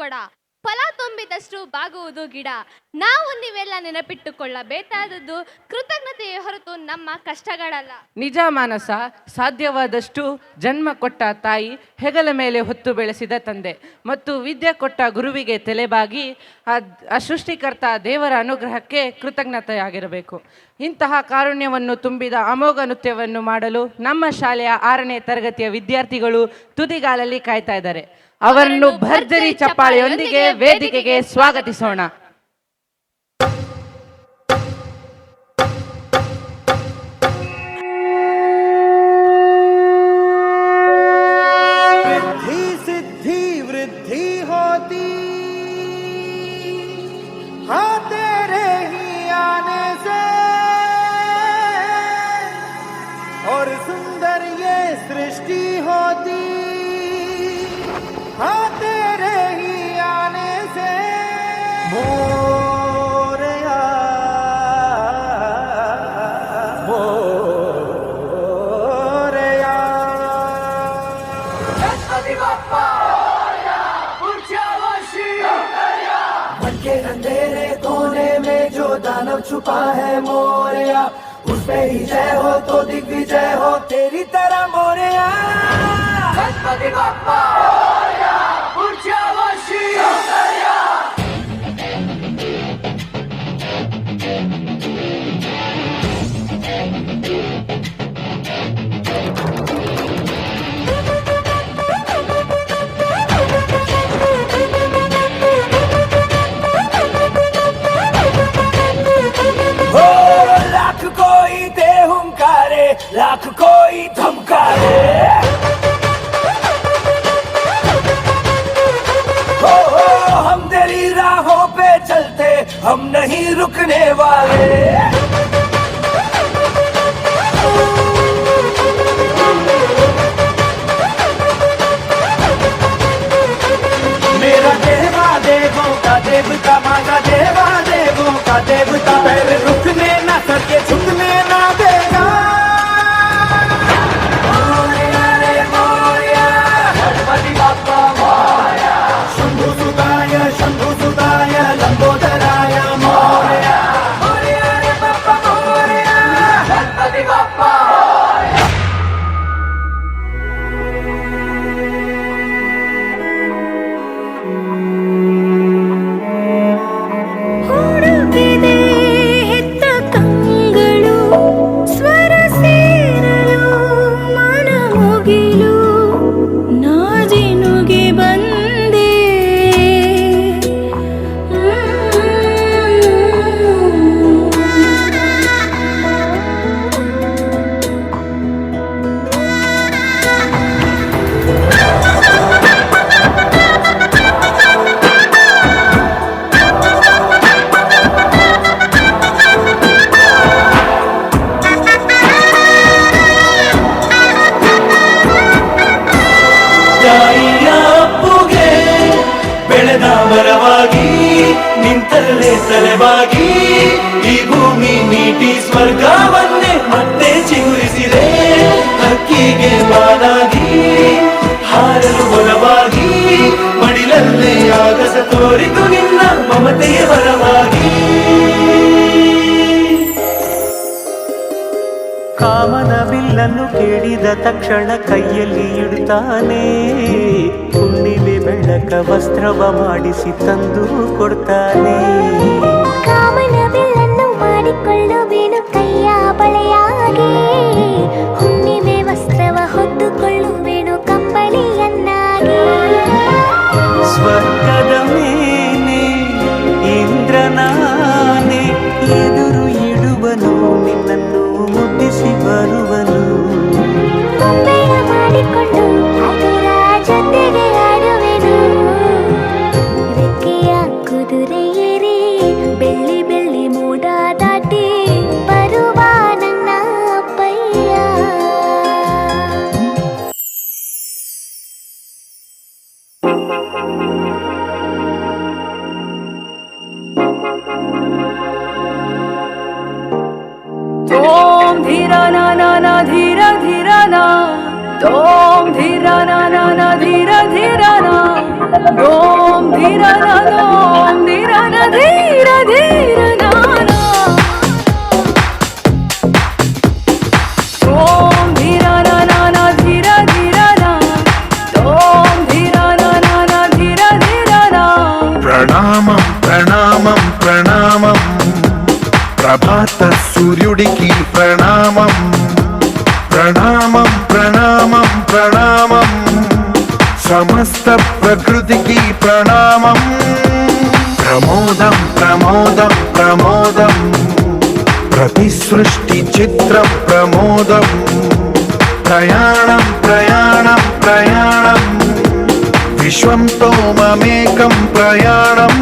ಕೊಡ, ಫಲ ತುಂಬಿದಷ್ಟು ಬಾಗುವುದು ಗಿಡ. ನಾವು ನೀವೆಲ್ಲ ನೆನಪಿಟ್ಟುಕೊಳ್ಳಬೇಕಾದದ್ದು ಕೃತಜ್ಞತೆಯ ಹೊರತು ನಮ್ಮ ಕಷ್ಟಗಳಲ್ಲ. ನಿಜ ಮಾನಸ, ಸಾಧ್ಯವಾದಷ್ಟು ಜನ್ಮ ಕೊಟ್ಟ ತಾಯಿ, ಹೆಗಲ ಮೇಲೆ ಹೊತ್ತು ಬೆಳೆಸಿದ ತಂದೆ ಮತ್ತು ವಿದ್ಯೆ ಕೊಟ್ಟ ಗುರುವಿಗೆ ತಲೆಬಾಗಿ ಆ ಸೃಷ್ಟಿಕರ್ತ ದೇವರ ಅನುಗ್ರಹಕ್ಕೆ ಕೃತಜ್ಞತೆಯಾಗಿರಬೇಕು. ಇಂತಹ ಕಾರುಣ್ಯವನ್ನು ತುಂಬಿದ ಅಮೋಘ ನೃತ್ಯವನ್ನು ಮಾಡಲು ನಮ್ಮ ಶಾಲೆಯ 6ನೇ ತರಗತಿಯ ವಿದ್ಯಾರ್ಥಿಗಳು ತುದಿಗಾಲಲ್ಲಿ ಕಾಯ್ತಾ ಇದ್ದಾರೆ. ಅವರನ್ನು ಭರ್ಜರಿ ಚಪ್ಪಾಳೆಯೊಂದಿಗೆ ವೇದಿಕೆಗೆ ಸ್ವಾಗತಿಸೋಣ. रिद्धि सिद्धि वृद्धि होती हाँ तेरे ही आने से, और सुंदर ये सृष्टि होती हाँ तेरे ही आने से. मोरया मोरया मन के अंधेरे कोने में जो दानव छुपा है मोरया, उस पे ही जय हो तो दिग्विजय हो तेरी तरह मोरया. गणपति बप्पा मोरया, ऊर्जावशी मोरया. लाख कोई दे हुंकारे, लाख कोई धमकारे, हो हम तेरी राहों पे चलते, हम नहीं रुकने वाले. मेरा देवा देवों का देवता, माता देवा देवों का देवता, पैर रुकने ना सके झुकने ना देगा. मोरया रे मोरया, गणपति बप्पा मोरया, शंभु सुताय लंबोदराय मोरया. मोरया रे बप्पा मोरया, गणपति बप्पा मोरया. ಹುಡುಕಿದೆ ಹೆತ್ತ ಕಂಗಳು, ಸ್ವರ ಸೇರಲು ಮನ ಮುಗಿಲು, ನಾಜಿನುಗೆ ಬಂದೆ. ತಾಯಿಯ ಅಪ್ಪುಗೆ ಬೆಳೆದ ಮರವಾಗಿ ನಿಂತಲ್ಲೇ ತಲೆಬಾಗಿ, ಈ ಭೂಮಿ ನೀಟಿ ಸ್ವರ್ಗವನ್ನೇ ಮತ್ತೆ ಚಿಗುರಿಸಿದೆ. ಹಕ್ಕಿಗೆ ಬಾನಾಗಿ ಹಾರಲು ಬಲವಾಗಿ, ಮಡಿಲಲ್ಲೇ ಆಗಸ ತೋರಿತು ನಿನ್ನ ಮಮತೆಯ ಬಲವಾಗಿ. ಕಾಮನ ಬಿಲ್ಲನ್ನು ಕೇಳಿದ ತಕ್ಷಣ ಕೈಯಲ್ಲಿ ಇಡುತ್ತಾನೆ, ಹುಣ್ಣಿಮೆ ಬೆಳಕ ವಸ್ತ್ರವ ಮಾಡಿಸಿ ತಂದು ಕೊಡ್ತಾನೆ. ಕಾಮನ ಬಿಲ್ಲನ್ನು ಮಾಡಿಕೊಳ್ಳುವೆನು ಕೈಯ ಬಳೆಯಾಗಿ, ಹುಣ್ಣಿಮೆ ವಸ್ತ್ರವ ಹೊತ್ತುಕೊಳ್ಳುವೆನು ಕಂಬಳಿಯನ್ನಾಗಿ. ಸ್ವರ್ಗದ ಮೇಲೆ ಇಂದ್ರನಾನೆ ಎದುರು ಇಡುವನು, ನಿನ್ನನ್ನು ಮುಟ್ಟಿಸಿ ಬರುವನು. ಗೊಂಬೆಯ ಮಾಡಿಕೊಂಡು ಅದರ ಜೊತೆಗೆ ಆಡುವೆನು, ರೆಕ್ಕೆಯ ಕುದುರೆ ಏರಿ ಬೆಳ್ಳಿ ಬೆಳ್ಳಿ ಮೋಡ ದಾಟಿ ಬರುವ ನನ್ನ ಅಪ್ಪಯ್ಯ. तोम धीरा ना ना ना धीरा धीरा ना, तोम धीरा ना ना ना धीरा धीरा ना. ఓం ధీరన ధీర ధీర నానా ఓం ధీరన నానా ధీర ధీర నా ఓం ధీరన నానా ధీర ధీర నా ప్రణామం ప్రణామం ప్రణామం ప్రభాత సూర్యుడికి ప్రణామం ప్రణామం ప్రణామం ప్రణామం సమస్త ప్రకృతికి ప్రణామం ప్రమోదం ప్రమోదం ప్రమోదం ప్రతి సృష్టి చిత్రం ప్రమోదం ప్రయాణం ప్రయాణం ప్రయాణం విశ్వంతో మమేకం ప్రయాణం